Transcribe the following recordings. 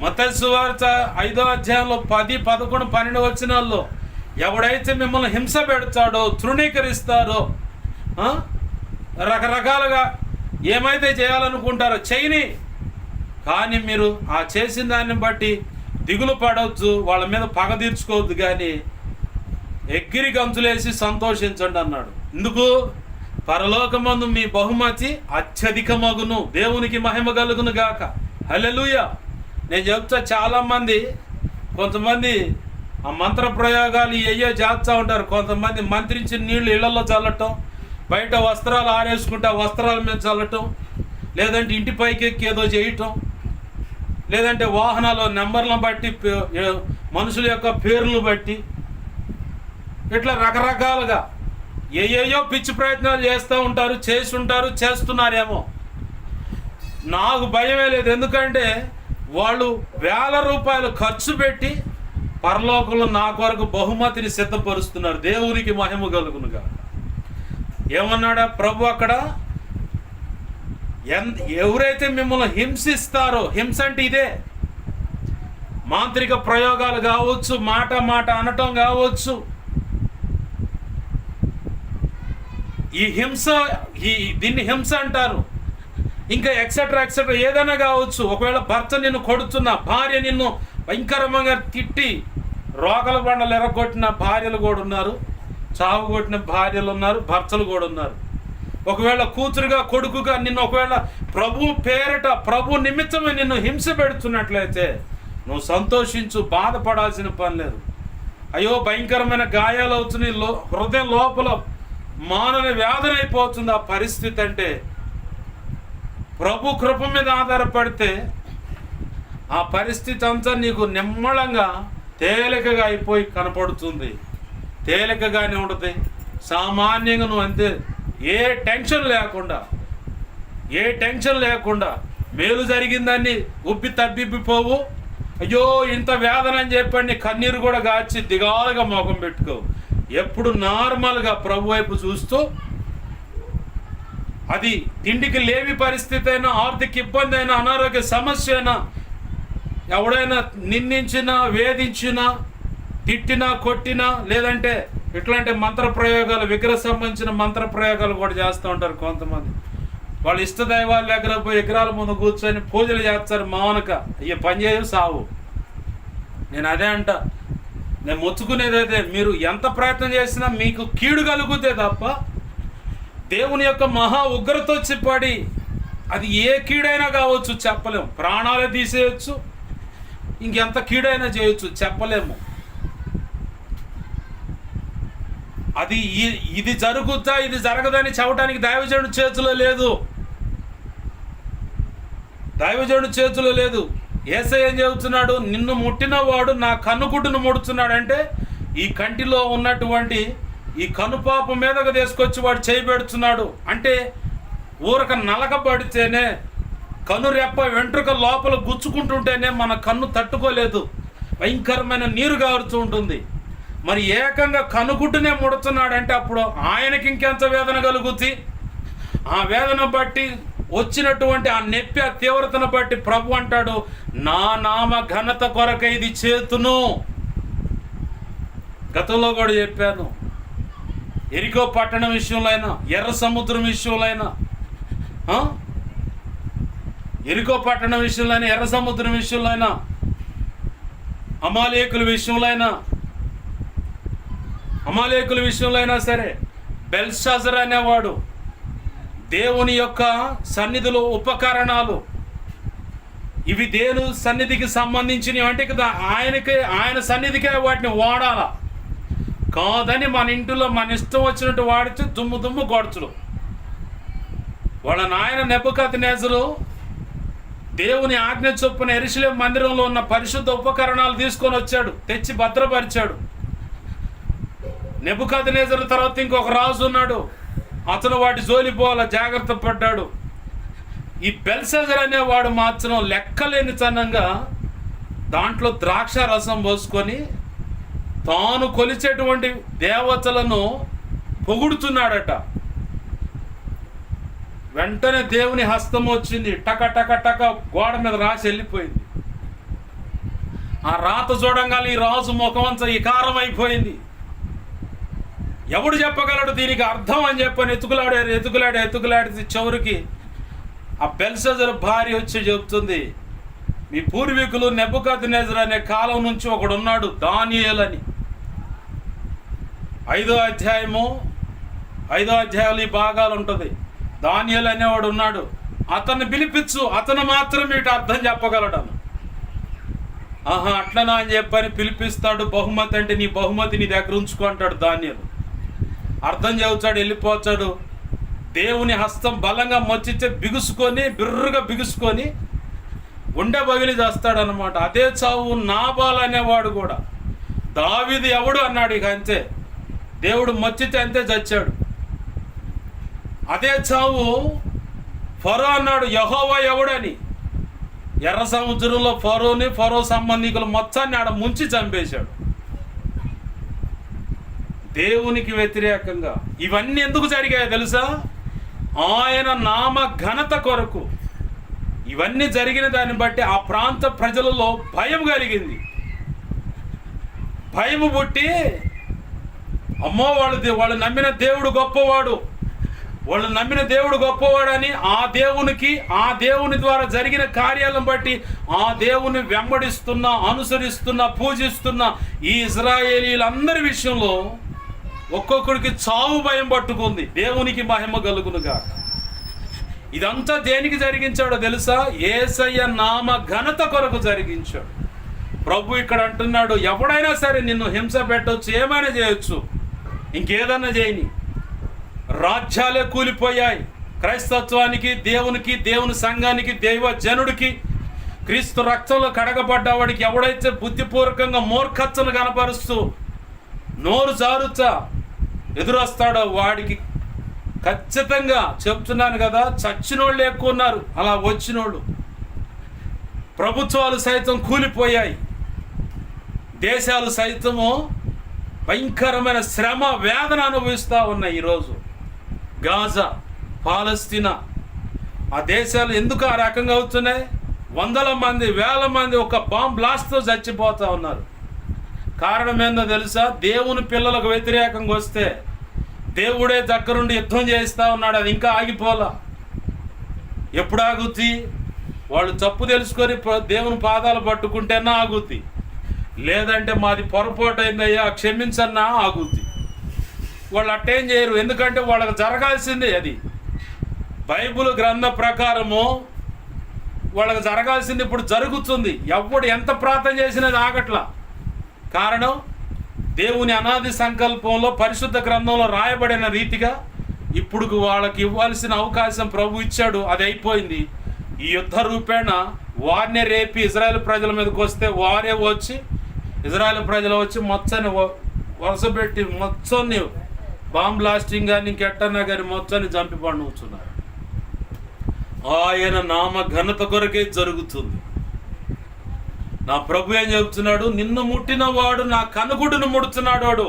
మత్తయి సువార్త 5వ అధ్యాయంలో 10, 11, 12 వచనాల్లో ఎవడైతే మిమ్మల్ని హింస పెడతాడో, తృణీకరిస్తారో, రకరకాలుగా ఏమైతే చేయాలనుకుంటారో చేయని, కానీ మీరు ఆ చేసిన దాన్ని బట్టి దిగులు పడవద్దు, వాళ్ళ మీద పగ తీర్చుకోవద్దు, కానీ ఎగిరి గంతులేసి సంతోషించండి అన్నాడు. ఎందుకు? పరలోకమందు మీ బహుమతి అత్యధికమగును, దేవునికి మహిమ కలుగును గాక. హల్లెలూయా. నేను చెప్తా, చాలామంది కొంతమంది ఆ మంత్ర ప్రయోగాలు అయ్యో చేస్తూ ఉంటారు. కొంతమంది మంత్రించిన నీళ్లు ఇళ్లలో చల్లటం, బయట వస్త్రాలు ఆరేసుకుంటే ఆ వస్త్రాల మీద చల్లటం, లేదంటే ఇంటి పైకి ఎక్కి ఏదో చేయటం, లేదంటే వాహనాలు నెంబర్లను బట్టి, మనుషుల యొక్క పేర్లను బట్టి, ఇట్లా రకరకాలుగా ఏయో పిచ్చి ప్రయత్నాలు చేస్తూ ఉంటారు, చేస్తున్నారేమో. నాకు భయమే లేదు. ఎందుకంటే వాళ్ళు వేల రూపాయలు ఖర్చు పెట్టి పరలోకంలో నా కొరకు బహుమతిని సిద్ధపరుస్తున్నారు. దేవునికి మహిమ కలుగునుగా. ఏమన్నాడా ప్రభు అక్కడ? ఎవరైతే మిమ్మల్ని హింసిస్తారో, హింస అంటే ఇదే, మాంత్రిక ప్రయోగాలు కావచ్చు, మాట అనటం కావచ్చు, ఈ హింస, దీన్ని హింస అంటారు. ఇంకా ఎక్సెట్రా ఏదైనా కావచ్చు. ఒకవేళ భర్త నిన్ను కొడుతున్నా, భార్య నిన్ను భయంకరంగా తిట్టి రోగల బండలు ఎరగొట్టిన భార్యలు కూడా ఉన్నారు, చావు కొట్టిన భార్యలు ఉన్నారు, భర్తలు కూడా ఉన్నారు. ఒకవేళ కూతురుగా, కొడుకుగా నిన్ను ఒకవేళ ప్రభు పేరట, ప్రభు నిమిత్తమే నిన్ను హింస పెడుతున్నట్లయితే నువ్వు సంతోషించు, బాధపడాల్సిన పని లేదు. అయ్యో భయంకరమైన గాయాలు అవుతున్నాయి, హృదయం లోపల మానవ వేదన అయిపోతుంది ఆ పరిస్థితి. అంటే ప్రభు కృప మీద ఆధారపడితే ఆ పరిస్థితి అంతా నీకు నిమ్మళంగా తేలికగా అయిపోయి కనపడుతుంది, తేలికగానే ఉంటుంది. సామాన్యంగా నువ్వు అంతే, ఏ టెన్షన్ లేకుండా మేలు జరిగిందని ఉబ్బి తబ్బిబ్బిపోవు. అయ్యో ఇంత వేదన అని చెప్పండి కన్నీరు కూడా గాచి దిగాలుగా మోకం పెట్టుకో. ఎప్పుడు నార్మల్గా ప్రభు వైపు చూస్తూ, అది తిండికి లేని పరిస్థితి అయినా, ఆర్థిక ఇబ్బంది అయినా, అనారోగ్య సమస్య అయినా, ఎవడైనా నిందించినా, వేధించినా, తిట్టినా, కొట్టినా, లేదంటే ఇట్లాంటి మంత్ర ప్రయోగాలు, విగ్రహ సంబంధించిన మంత్ర ప్రయోగాలు కూడా చేస్తూ ఉంటారు కొంతమంది. వాళ్ళు ఇష్టదైవాల దగ్గర పోయి విగ్రహాల ముందు కూర్చొని పూజలు చేస్తారు. మానక అయ్యే పని చేయవు, సావు. నేను అదే అంట, నేను మొచ్చుకునేదైతే మీరు ఎంత ప్రయత్నం చేసినా మీకు కీడు కలుగుతే తప్ప దేవుని యొక్క మహా ఉగ్రత వచ్చి పడి, అది ఏ కీడైనా కావచ్చు చెప్పలేము. ప్రాణాలే తీసేయచ్చు, ఇంకెంత కీడైనా చేయొచ్చు, చెప్పలేము. అది ఇది జరుగుద్దా, ఇది జరగదని చెప్పడానికి దైవజనుడి చేతిలో లేదు. దైవజనుడి చేతిలో లేదు. యేసయ్య ఏం చెబుతున్నాడు? నిన్ను ముట్టిన వాడు నా కన్నుగుడ్డును ముడుతున్నాడంటే ఈ కంటిలో ఉన్నటువంటి ఈ కనుపాప మీదకు తీసుకొచ్చి వాడు చేయబెడుతున్నాడు. అంటే ఊరక నలకబడితేనే, కనురెప్ప వెంట్రుక లోపల గుచ్చుకుంటుంటేనే మన కన్ను తట్టుకోలేదు, భయంకరమైన నీరు గారుతూ ఉంటుంది. మరి ఏకంగా కనుగుడ్డునే ముడుతున్నాడంటే అప్పుడు ఆయనకి ఇంకెంత వేదన కలుగుతుంది. ఆ వేదన బట్టి వచ్చినటువంటి ఆ నొప్పి, ఆ తీవ్రతను బట్టి ప్రభు అంటాడు, నా నామ ఘనత కొరకై ఇది చేతును. గతంలో కూడా చెప్పాను, ఎరికో పట్టణం విషయంలో అయినా, ఎర్ర సముద్రం విషయంలో అయినా, ఎరికో పట్టణం విషయంలో అయినా, ఎర్ర సముద్రం విషయంలో అయినా, అమాలేకుల విషయంలో అయినా సరే, బెల్షాజర్ అనేవాడు దేవుని యొక్క సన్నిధిలో ఉపకరణాలు, ఇవి దేవుని సన్నిధికి సంబంధించినవి అంటే కదా, ఆయన సన్నిధికే వాటిని వాడాలా. కాదని మన ఇంటిలో మన ఇష్టం వచ్చినట్టు వాడితే దుమ్ము గొడుచులు. వాళ్ళ నాయన నెబుకద్నెజరు దేవుని ఆజ్ఞ చొప్పున యెరూషలేము మందిరంలో ఉన్న పరిశుద్ధ ఉపకరణాలు తీసుకొని వచ్చాడు, తెచ్చి భద్రపరిచాడు. నెబుకద్నెజరు తర్వాత ఇంకొక రాజు ఉన్నాడు, అతను వాటి జోలిపోవాల జాగ్రత్త పడ్డాడు. ఈ బెల్షాజర్ అనేవాడు మాత్రం లెక్కలేనితనంగా దాంట్లో ద్రాక్ష రసం పోసుకొని తాను కొలిచేటువంటి దేవతలను పొగుడుతున్నాడట. వెంటనే దేవుని హస్తం వచ్చింది, టక టక టక గోడ మీద రాసి వెళ్ళిపోయింది. ఆ రాత చూడంగానే ఈ రాజు ముఖం అంతా వికారం అయిపోయింది. ఎవడు చెప్పగలడు దీనికి అర్థం అని చెప్పని ఎతుకులాడి చివరికి ఆ బెల్షస్సరు భార్య వచ్చి చెబుతుంది, మీ పూర్వీకులు నెబుకద్నెజరు అనే కాలం నుంచి ఒకడున్నాడు దానియేలు అని. 5వ అధ్యాయాలు ఈ భాగాలు ఉంటుంది. దానియేలు అనేవాడు ఉన్నాడు, అతన్ని పిలిపించు, అతను మాత్రం వీటి అర్థం చెప్పగలడను. అట్లనా అని చెప్పని పిలిపిస్తాడు. బహుమతి అంటే నీ బహుమతి నీ దగ్గర ఉంచుకో అంటాడు దానియేలు. అర్థం చెబుతాడు, వెళ్ళిపోతాడు. దేవుని హస్తం బలంగా మొచ్చితే బిర్రుగా బిగుసుకొని గుండె పగిలి చేస్తాడు అనమాట. అదే చావు నాబాల్ అనేవాడు కూడా. దావీదు ఎవడు అన్నాడు, ఇక అంతే, దేవుడు మొచ్చితే అంతే చచ్చాడు. అదే చావు ఫరో అన్నాడు, యెహోవా ఎవడని. ఎర్ర సముద్రంలో ఫరో సంబంధికులు మొత్తాన్ని ఆడ ముంచి చంపేశాడు దేవునికి వ్యతిరేకంగా. ఇవన్నీ ఎందుకు జరిగాయో తెలుసా? ఆయన నామ ఘనత కొరకు. ఇవన్నీ జరిగిన దాన్ని బట్టి ఆ ప్రాంత ప్రజలలో భయం కలిగింది. భయము పుట్టి, అమ్మో వాళ్ళు నమ్మిన దేవుడు గొప్పవాడు, వాళ్ళు నమ్మిన దేవుడు గొప్పవాడని ఆ దేవుని ద్వారా జరిగిన కార్యాలను బట్టి ఆ దేవుని వెంబడిస్తున్న, అనుసరిస్తున్న, పూజిస్తున్న ఈ ఇశ్రాయేలీలందరి విషయంలో ఒక్కొక్కడికి చావు భయం పట్టుకుంది. దేవునికి మహిమ కలుగునుగా. ఇదంతా దేనికి జరిగించాడో తెలుసా? యేసయ్య నామ ఘనత కొరకు జరిగించాడు. ప్రభు ఇక్కడ అంటున్నాడు, ఎవడైనా సరే నిన్ను హింస పెట్టవచ్చు, ఏమైనా చేయొచ్చు, ఇంకేదన్నా చేయని. రాజ్యాలే కూలిపోయాయి. క్రైస్తత్వానికి, దేవుని సంఘానికి, దైవజనుడికి, క్రీస్తు రక్తంలో కడగబడ్డవాడికి ఎవడైతే బుద్ధిపూర్వకంగా మూర్ఖత్వను కనపరుస్తూ నోరు జారుచా ఎదురొస్తాడో వాడికి ఖచ్చితంగా చెప్తున్నాను కదా, చచ్చినోళ్ళు ఎక్కువ ఉన్నారు. అలా వచ్చినోళ్ళు. ప్రభుత్వాలు సైతం కూలిపోయాయి. దేశాలు సైతము భయంకరమైన శ్రమ, వేదన అనుభవిస్తూ ఉన్నాయి. ఈరోజు గాజా, పాలస్తీనా, ఆ దేశాలు ఎందుకు ఆ రకంగా అవుతున్నాయి? 100 మంది, 1000 మంది ఒక బాంబ్ బ్లాస్ట్తో చచ్చిపోతూ ఉన్నారు. కారణం ఏందో తెలుసా? దేవుని పిల్లలకు వ్యతిరేకంగా వస్తే దేవుడే దగ్గరుండి యుద్ధం చేస్తూ ఉన్నాడు. అది ఇంకా ఆగిపోలా. ఎప్పుడు ఆగుద్ది? వాళ్ళు తప్పు తెలుసుకొని దేవుని పాదాలు పట్టుకుంటేనా ఆగుద్ది, లేదంటే మాది పొరపాటు అయిందయ్యా క్షమించన్నా ఆగుద్ది. వాళ్ళు అట్టేం చేయరు, ఎందుకంటే వాళ్ళకి జరగాల్సిందే. అది బైబిల్ గ్రంథ ప్రకారము వాళ్ళకి జరగాల్సింది ఇప్పుడు జరుగుతుంది. ఎవడు ఎంత ప్రార్థన చేసినది ఆగట్లా. కారణం, దేవుని అనాది సంకల్పంలో పరిశుద్ధ గ్రంథంలో రాయబడిన రీతిగా ఇప్పుడు వాళ్ళకి ఇవ్వాల్సిన అవకాశం ప్రభు ఇచ్చాడు. అది అయిపోయింది. ఈ యుద్ధ రూపేణ వారినే రేపి ఇజ్రాయెల్ ప్రజల మీదకి వస్తే వారే వచ్చి, ఇజ్రాయెల్ ప్రజలు వచ్చి మొత్తాన్ని వరుసపెట్టి మొత్తాన్ని బాంబ్ బ్లాస్టింగ్ కానీ ఇంకెట్టన్నా కానీ మొత్తాన్ని చంపి పండుతున్నారు. ఆయన నామ ఘనత కొరకే జరుగుతుంది. నా ప్రభు ఏం చెబుతున్నాడు? నిన్ను ముట్టిన వాడు నా కనుగుడును ముడుతున్నాడు. వాడు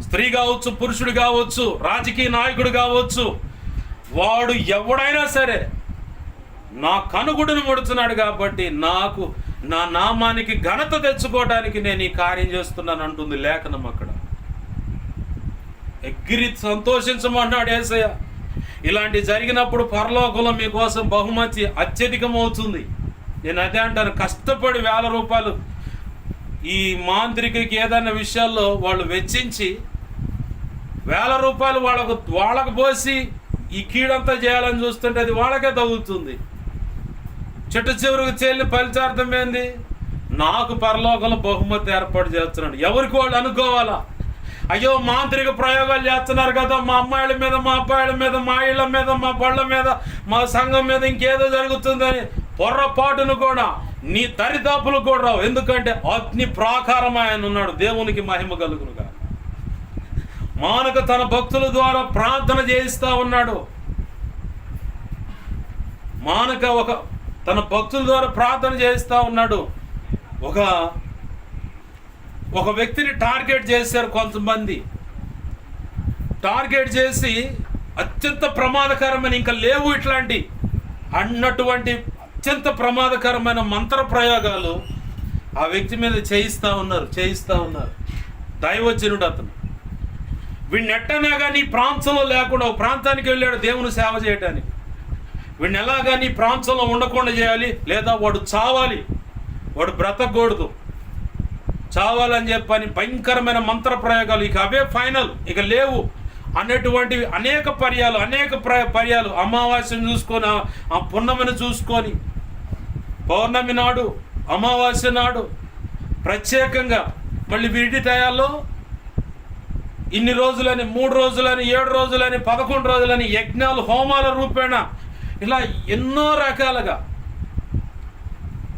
స్త్రీ కావచ్చు, పురుషుడు కావచ్చు, రాజకీయ నాయకుడు కావచ్చు, వాడు ఎవడైనా సరే నా కనుగుడును ముడుతున్నాడు. కాబట్టి నా నామానికి ఘనత తెచ్చుకోవడానికి నేను ఈ కార్యం చేస్తున్నాను అంటుంది లేఖనం. అక్కడ ఎగిరి సంతోషించమన్నాడు యేసయ్య. ఇలాంటి జరిగినప్పుడు పరలోకంలో మీకోసం బహుమతి అత్యధికమవుతుంది. నేను అదే అంటాను, కష్టపడి 1000 రూపాయలు ఈ మాంత్రికకి ఏదైనా విషయాల్లో వాళ్ళు వెచ్చించి 1000 రూపాయలు వాళ్ళకు పోసి ఈ కీడంతా చేయాలని చూస్తుంటే అది వాళ్ళకే తగులుతుంది. చెట్టు చివరికి చెల్లి ఫలితార్థం ఏంది? నాకు పరలోకంలో బహుమతి ఏర్పాటు చేస్తున్నాడు. ఎవరికి వాళ్ళు అనుకోవాలా? అయ్యో మాంత్రిక ప్రయోగాలు చేస్తున్నారు కదా, మా అమ్మాయిల మీద, మా అబ్బాయిల మీద, మా ఇళ్ళ మీద, మా బళ్ళ మీద, మా సంఘం మీద ఇంకేదో జరుగుతుందని పొర్రపాటును కూడా నీ దరిదాపులు కూడా రావు. ఎందుకంటే అగ్ని ప్రాకారం ఆయన ఉన్నాడు. దేవునికి మహిమ కలుగునుగా. మానక తన భక్తుల ద్వారా ప్రార్థన చేయిస్తా ఉన్నాడు. మానక తన భక్తుల ద్వారా ప్రార్థన చేయిస్తా ఉన్నాడు. ఒక వ్యక్తిని టార్గెట్ చేశారు కొంతమంది. టార్గెట్ చేసి అత్యంత ప్రమాదకరమైన, ఇంకా లేవు ఇట్లాంటి అన్నటువంటి అత్యంత ప్రమాదకరమైన మంత్ర ప్రయోగాలు ఆ వ్యక్తి మీద చేయిస్తూ ఉన్నారు. దైవజనుడు అతను. వీడిని ఎట్టనా కానీ ప్రాంతంలో లేకుండా ఒక ప్రాంతానికి వెళ్ళాడు దేవుని సేవ చేయడానికి. వీడిని ఎలాగాని ప్రాంతంలో ఉండకుండా చేయాలి, లేదా వాడు చావాలి, వాడు బ్రతకూడదు, చావాలని చెప్పని భయంకరమైన మంత్ర ప్రయోగాలు, ఇక అవే ఫైనల్, ఇక లేవు అనేటువంటివి అనేక పర్యాలు అమావాస్యను చూసుకొని, ఆ పున్నమిని చూసుకొని, పౌర్ణమి నాడు, అమావాస్య నాడు ప్రత్యేకంగా, మళ్ళీ విడి టయాల్లో ఇన్ని రోజులని, 3 రోజులని, 7 రోజులని, 11 రోజులని యజ్ఞాలు, హోమాల రూపేణ ఇలా ఎన్నో రకాలుగా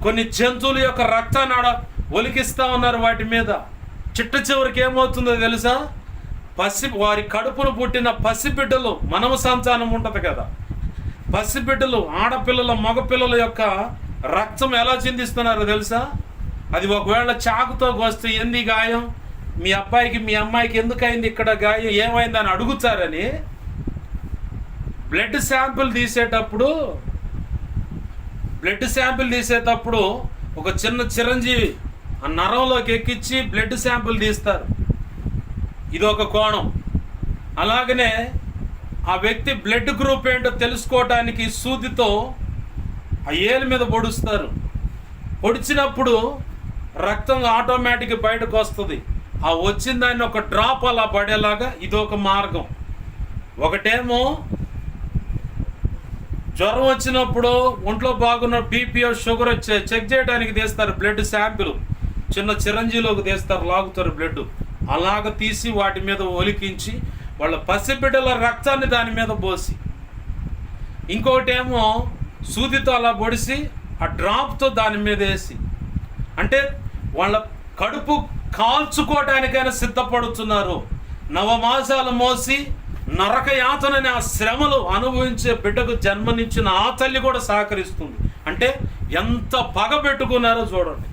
కొన్ని జంతువుల యొక్క రక్తాన్ని ఒలికిస్తూ ఉన్నారు వాటి మీద. చిట్ట చివరికి ఏమవుతుందో తెలుసా? వారి కడుపును పుట్టిన పసిబిడ్డలు, మనము సంతానం ఉంటుంది కదా, పసిబిడ్డలు, ఆడపిల్లల, మగపిల్లల యొక్క రక్తం ఎలా చిందిస్తున్నారో తెలుసా? అది ఒకవేళ చాకుతో వస్తే ఎందు గాయం, మీ అబ్బాయికి మీ అమ్మాయికి ఎందుకు అయింది ఇక్కడ గాయం, ఏమైందని అడుగుతారని బ్లడ్ శాంపిల్ తీసేటప్పుడు ఒక చిన్న చిరంజీవి ఆ నరంలోకి ఎక్కించి బ్లడ్ శాంపిల్ తీస్తారు. ఇది ఒక కోణం. అలాగనే ఆ వ్యక్తి బ్లడ్ గ్రూప్ ఏంటో తెలుసుకోవటానికి సూదితో ఆ ఏలు మీద పొడుస్తారు. పొడిచినప్పుడు రక్తం ఆటోమేటిక్ బయటకు వస్తుంది. ఆ వచ్చిన దాన్ని ఒక డ్రాప్ అలా పడేలాగా ఇదొక మార్గం. ఒకటేమో జ్వరం వచ్చినప్పుడు, ఒంట్లో బాగున్న బీపీఓ షుగర్ చెక్ చేయడానికి తీస్తారు బ్లడ్ శాంపిల్, చిన్న చిరంజీలోకి తీస్తారు, లాగుతారు బ్లడ్. అలాగ తీసి వాటి మీద ఒలికించి వాళ్ళ పసిబిడ్డల రక్తాన్ని దాని మీద పోసి, ఇంకోటేమో సూదితో అలా పొడిసి ఆ డ్రాప్తో దాని మీద వేసి, అంటే వాళ్ళ కడుపు కాల్చుకోవటానికైనా సిద్ధపడుతున్నారు. 9 మాసాలు మోసి నరక యాతనని ఆ శ్రమలు అనుభవించే బిడ్డకు జన్మనిచ్చిన ఆ తల్లి కూడా సహకరిస్తుంది. అంటే ఎంత పగ పెట్టుకున్నారో చూడండి.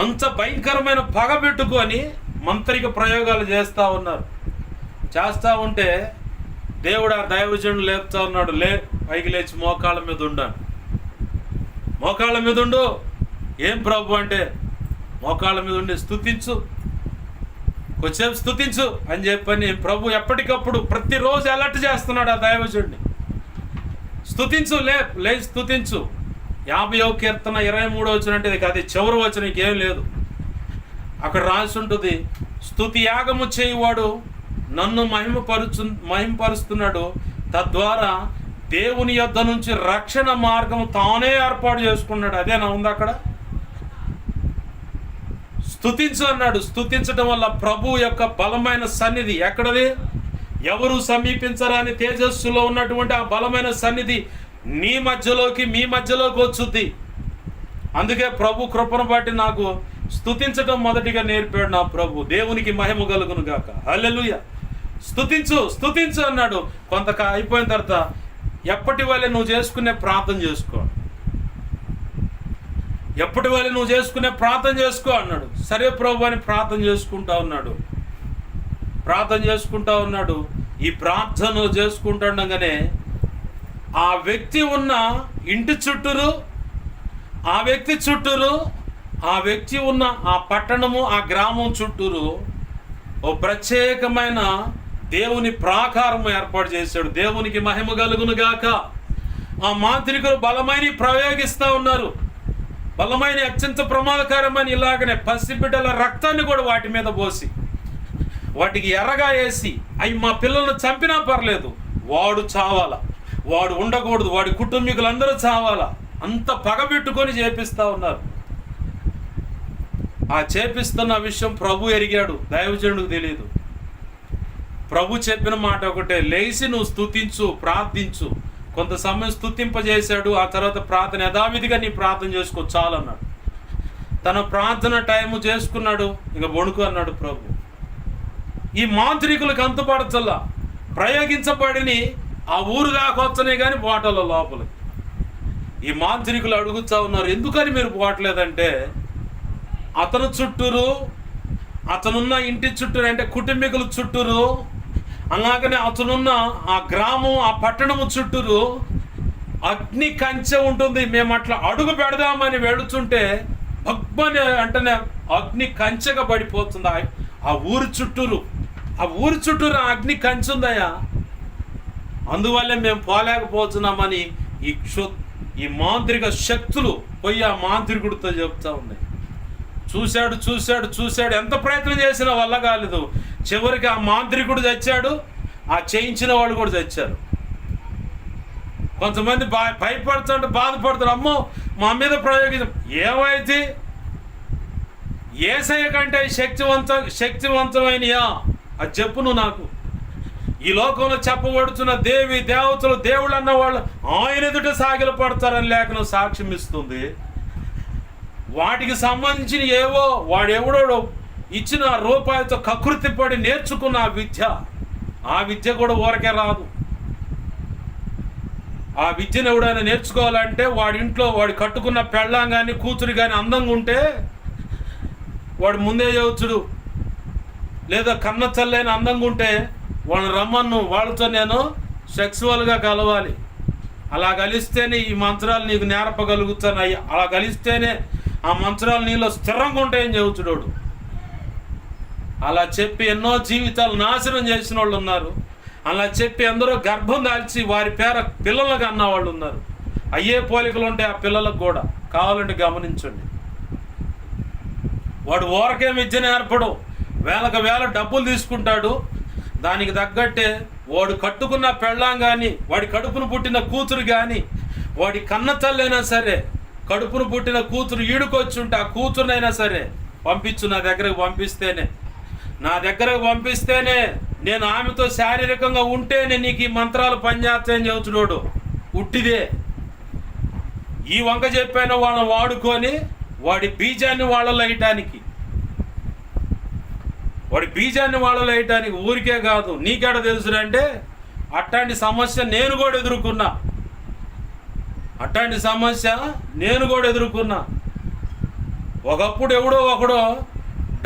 అంత భయంకరమైన పగ పెట్టుకొని మంత్రిక ప్రయోగాలు చేస్తూ ఉంటే దేవుడు ఆ దైవజనుడు లేపుతా ఉన్నాడు, పైకి లేచి మోకాళ్ళ మీద ఉండాను, మోకాళ్ళ మీద ఉండు. ఏం ప్రభు అంటే, మోకాళ్ళ మీద ఉండి స్తుతించు, కొంచెంసేపు స్తుతించు అని చెప్పని ప్రభు ఎప్పటికప్పుడు ప్రతిరోజు అలర్ట్ చేస్తున్నాడు ఆ దైవజుడిని. స్తుతించు, లేచి స్తుతించు. 50వ కీర్తన 23వ వచనం అంటే అది చివరి వచనం, ఇంకేం లేదు. అక్కడ రాసి ఉంటుంది, స్తుతి యాగము చేయువాడు నన్ను మహిమపరుస్తున్నాడు, తద్వారా దేవుని యొద్ద నుంచి రక్షణ మార్గం తానే ఏర్పాటు చేసుకున్నాడు. అదేనా ఉంది అక్కడ? స్తుతించు అన్నాడు. స్తుతించడం వల్ల ప్రభు యొక్క బలమైన సన్నిధి ఎక్కడది? ఎవరు సమీపించరాని తేజస్సులో ఉన్నటువంటి ఆ బలమైన సన్నిధి మీ మధ్యలోకి వచ్చుద్ది. అందుకే ప్రభు కృపను బట్టి నాకు స్తుతించడం మొదటిగా నేర్పాడు నా ప్రభు. దేవునికి మహిమ కలుగును గాక. హల్లెలూయా. స్తుతించు అన్నాడు. కొంత అయిపోయిన తర్వాత ఎప్పటి వల్లే నువ్వు చేసుకునే ప్రార్థన చేసుకో, ఎప్పటి వల్లే నువ్వు చేసుకునే ప్రార్థన చేసుకో అన్నాడు. సరే ప్రభు అని ప్రార్థన చేసుకుంటా ఉన్నాడు. ఈ ప్రార్థన చేసుకుంటుండగానే ఆ వ్యక్తి ఉన్న ఇంటి చుట్టూరు, ఆ వ్యక్తి ఉన్న ఆ పట్టణము, ఆ గ్రామం చుట్టూరు ఓ ప్రత్యేకమైన దేవుని ప్రాకారము ఏర్పాటు చేశాడు. దేవునికి మహిమ కలుగును గాక. ఆ మాంత్రికులు బలమైన ప్రయోగిస్తూ ఉన్నారు. బలమైన అత్యంత ప్రమాదకరమైన ఇలాగనే పసిబిడ్డల రక్తాన్ని కూడా వాటి మీద పోసి, వాటికి ఎర్రగా వేసి, అవి మా పిల్లలను చంపినా పర్లేదు, వాడు చావాలా, వాడు ఉండకూడదు, వాడి కుటుంబీకులందరూ చావాలా, అంత పగబెట్టుకొని చేపిస్తూ ఉన్నారు. ఆ చేపిస్తున్న విషయం ప్రభు ఎరిగాడు, దైవజనుడికి తెలియదు. ప్రభు చెప్పిన మాట ఒకటే, లేచి నువ్వు స్తుతించు, ప్రార్థించు. కొంత సమయం స్తుతింపజేశాడు. ఆ తర్వాత ప్రార్థన యథావిధిగా నీ ప్రార్థన చేసుకో చాలన్నాడు. తన ప్రార్థన టైము చేసుకున్నాడు. ఇక వణుకు అన్నాడు ప్రభు. ఈ మాంత్రికులకు అంతుపడచల్లా ప్రయోగించబడిని ఆ ఊరు దాకొచ్చనే కానీ పోవటంలో లోపలికి. ఈ మాంత్రికులు అడుగుతా ఉన్నారు, ఎందుకని మీరు పోవట్లేదంటే, అతను చుట్టూరు, అతనున్న ఇంటి చుట్టూరు, అంటే కుటుంబీకుల చుట్టూరు, అలాగనే అతనున్న ఆ గ్రామం, ఆ పట్టణము చుట్టూరు అగ్ని కంచె ఉంటుంది. మేము అట్లా అడుగు పెడదామని వెళుతుంటే భగ్మని అంటేనే అగ్ని కంచెగా పడిపోతుంది ఆ ఊరి చుట్టూరు. ఆ ఊరి చుట్టూరు అగ్ని కంచె ఉందయ్యా. అందువల్లే మేము పోలేకపోతున్నామని ఈ మాంత్రిక శక్తులు పోయి ఆ మాంత్రికుడితో చెప్తా ఉన్నాయి. చూశాడు, ఎంత ప్రయత్నం చేసినా వల్ల కాలేదు. చివరికి ఆ మాంత్రికుడు చచ్చాడు, ఆ చేయించిన వాళ్ళు కూడా చచ్చారు. కొంతమంది భయపడుతుంటే బాధపడతారు, అమ్మో మా మీద ప్రయోగించం. ఏమైతే యేసయ్య కంటే శక్తివంతమైనయా అది చెప్పు నువ్వు నాకు. ఈ లోకంలో చెప్పబడుతున్న దేవతలు దేవుళ్ళు అన్న వాళ్ళు ఆయన ఎదుట సాగిల పడతారని లేఖనం సాక్ష్యం ఇస్తుంది. వాటికి సంబంధించిన ఏవో వాడెవడో ఇచ్చిన రూపాయలతో కకృతి పడి నేర్చుకున్న ఆ విద్య కూడా ఊరకే రాదు. ఆ విద్యను ఎవడైనా నేర్చుకోవాలంటే వాడి కట్టుకున్న పెళ్ళాం కానీ కూతురు కానీ అందంగా ఉంటే వాడు ముందే చదువుతుడు. లేదా కన్న చల్లైన అందంగా ఉంటే వాళ్ళని రమ్మను, వాళ్ళతో నేను సెక్సువల్గా కలవాలి, అలా కలిస్తేనే ఈ మంత్రాలు నీకు నేర్పగలుగుతాను, అలా కలిస్తేనే ఆ మంత్రాలు నీలో స్థిరంగా ఉంటాయని చెబుతుడోడు. అలా చెప్పి ఎన్నో జీవితాలు నాశనం చేసిన వాళ్ళు ఉన్నారు. అలా చెప్పి అందరూ గర్భం దాల్చి వారి పేర పిల్లలకు అన్న వాళ్ళు ఉన్నారు. అయ్యే పోలికలు ఉంటాయి ఆ పిల్లలకు కూడా. కావాలంటే గమనించండి. వాడు ఊరకే విద్య నేర్పడు, వేలకు వేల డబ్బులు తీసుకుంటాడు. దానికి తగ్గట్టే వాడు కట్టుకున్న పెళ్ళాం కానీ, వాడి కడుపును పుట్టిన కూతురు కానీ, వాడి కన్న తల్లైనా సరే, కడుపును పుట్టిన కూతురు ఈడుకొచ్చి ఉంటే ఆ కూతురునైనా సరే పంపించు, నా దగ్గరకు పంపిస్తేనే నేను ఆమెతో శారీరకంగా ఉంటేనే నీకు ఈ మంత్రాలు పనిచేస్తాయని చెబుతున్నాడు. ఉట్టిదే ఈ వంక చెప్పైన వాళ్ళని వాడుకొని వాడి బీజాన్ని వాళ్ళలో వేయటానికి ఊరికే కాదు. నీకేడ తెలుసునంటే అట్లాంటి సమస్య నేను కూడా ఎదుర్కొన్నా. ఒకప్పుడు ఎవడో ఒకడో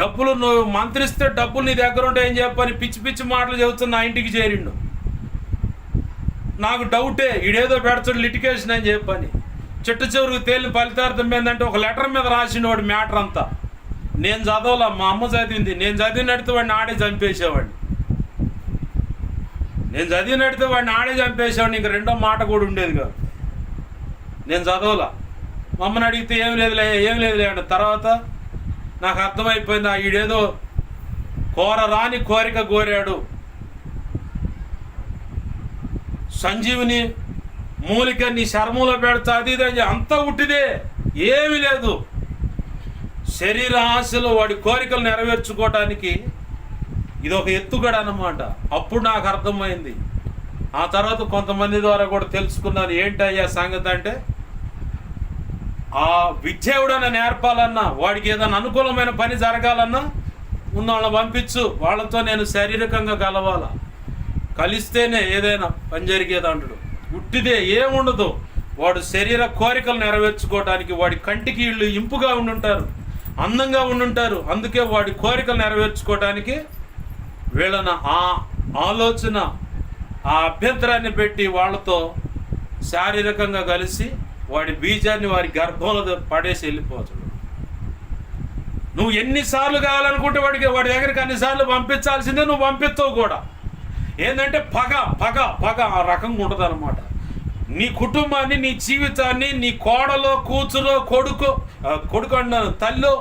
డబ్బులు నువ్వు మంత్రిస్తే డబ్బులు నీ దగ్గర ఉంటాయని చెప్పని పిచ్చి మాటలు చెబుతున్నా ఇంటికి చేరిండు. నాకు డౌటే, ఈడేదో పెడతాడు లిటికేషన్ అని చెప్పని. చెట్టు చివరికి తేలిన ఫలితార్థం ఏంటంటే ఒక లెటర్ మీద రాసినవాడు మ్యాటర్ అంతా. నేను చదవలా, మా అమ్మ చదివింది. నేను చదివినడితే వాడిని ఆడే చంపేసేవాడిని. ఇంక రెండో మాట కూడా ఉండేది కాదు. నేను చదవలా. మా అమ్మని అడిగితే ఏం లేదులే అంటే తర్వాత నాకు అర్థమైపోయింది, ఈడేదో కోరరాని కోరిక కోరాడు. సంజీవిని మూలిక నీ శర్మంలో పెడతా అది ఇది అంతా ఉట్టిదే, ఏమీ లేదు. శరీర ఆశలు వాడి కోరికలు నెరవేర్చుకోవటానికి ఇది ఒక ఎత్తుగడ అన్నమాట. అప్పుడు నాకు అర్థమైంది. ఆ తర్వాత కొంతమంది ద్వారా కూడా తెలుసుకున్నాను ఏంటయ్యా సంగతి అంటే, ఆ విద్య ఎవడన్నా నేర్పాలన్నా, వాడికి ఏదైనా అనుకూలమైన పని జరగాలన్నా ముందు వాళ్ళని పంపించు, వాళ్ళతో నేను శారీరకంగా కలవాలా, కలిస్తేనే ఏదైనా పని జరిగేది అంటాడు. ఉట్టిదే ఏముండదు. వాడు శరీర కోరికలు నెరవేర్చుకోవడానికి వాడి కంటికి వీళ్ళు ఇంపుగా ఉండుంటారు, అందంగా ఉండుంటారు. అందుకే వాడి కోరికలు నెరవేర్చుకోవడానికి వీళ్ళని ఆ ఆలోచన, ఆ అభ్యంతరాన్ని పెట్టి వాళ్ళతో శారీరకంగా కలిసి వాడి బీజాన్ని వారి గర్భంలో పడేసి వెళ్ళిపోతాడు. నువ్వు ఎన్నిసార్లు కావాలనుకుంటే వాడి దగ్గరికి అన్నిసార్లు పంపించాల్సిందే, నువ్వు పంపిస్తావు కూడా. ఏంటంటే పగ ఆ రకంగా ఉంటుంది అన్నమాట. నీ కుటుంబాన్ని, నీ జీవితాన్ని, నీ కోడలో కూతురు కొడుకు అన్నాను తల్లు,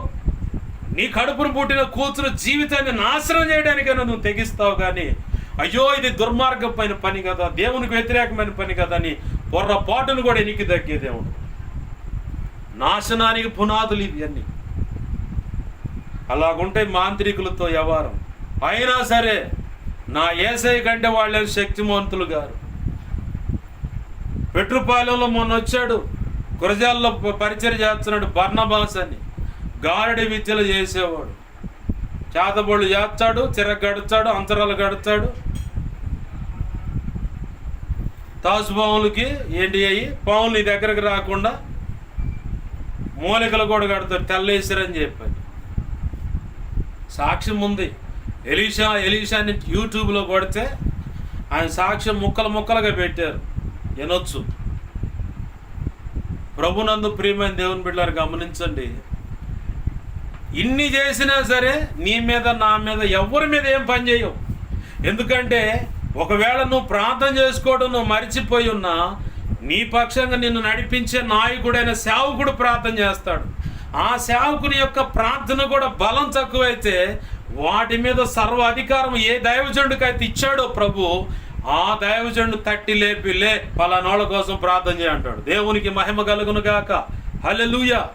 నీ కడుపును పుట్టిన కూతురు జీవితాన్ని నాశనం చేయడానికైనా నువ్వు తెగిస్తావు. కానీ అయ్యో ఇది దుర్మార్గమైన పని కదా, దేవునికి వ్యతిరేకమైన పని కదా అని పొర్రపాటును కూడా ఎనికి తగ్గే దేవుడు. నాశనానికి పునాదులు ఇవన్నీ. అలాగుంటే మాంత్రికులతో వ్యవహారం. అయినా సరే నా యేసయ్య కంటే వాళ్ళే శక్తిమంతులు గారు. పెట్రుపాలెంలో మొన్న వచ్చాడు, గురజాల్లో పరిచయం చేస్తున్నాడు బర్నబాస్ అని. గారడి విద్యలు చేసేవాడు. చేతబళ్ళు చేస్తాడు, చిరగడుతాడు, అంతరాలు గడుతాడు. తాసు పాములకి ఏంటి అయ్యి పాములు నీ దగ్గరకు రాకుండా మూలికలు కూడా కడతాడు, తెల్లేసిరని చెప్పాడు. సాక్ష్యం ఉంది. ఎలీషాని యూట్యూబ్లో కొడితే ఆయన సాక్ష్యం ముక్కలుగా పెట్టారు, వినొచ్చు. ప్రభునందు ప్రియమైన దేవుని బిడ్డలారు గమనించండి. ఇన్ని చేసినా సరే నీ మీద నా మీద ఎవరి మీద ఏం పని చేయవు. ఎందుకంటే ఒకవేళ నువ్వు ప్రార్థన చేసుకోవడం నువ్వు మర్చిపోయి ఉన్నా, నీ పక్షంగా నిన్ను నడిపించే నాయకుడైన సేవకుడు ప్రార్థన చేస్తాడు. ఆ సేవకుని యొక్క ప్రార్థన కూడా బలం తక్కువైతే వాటి మీద సర్వ అధికారం ఏ దైవజనుడికైతే ఇచ్చాడో ప్రభు, ఆ దైవజనుడు తట్టి లేపి, లే పలానోళ్ళ కోసం ప్రార్థన చేయంటాడు. దేవునికి మహిమ కలుగును గాక. హల్లెలూయా.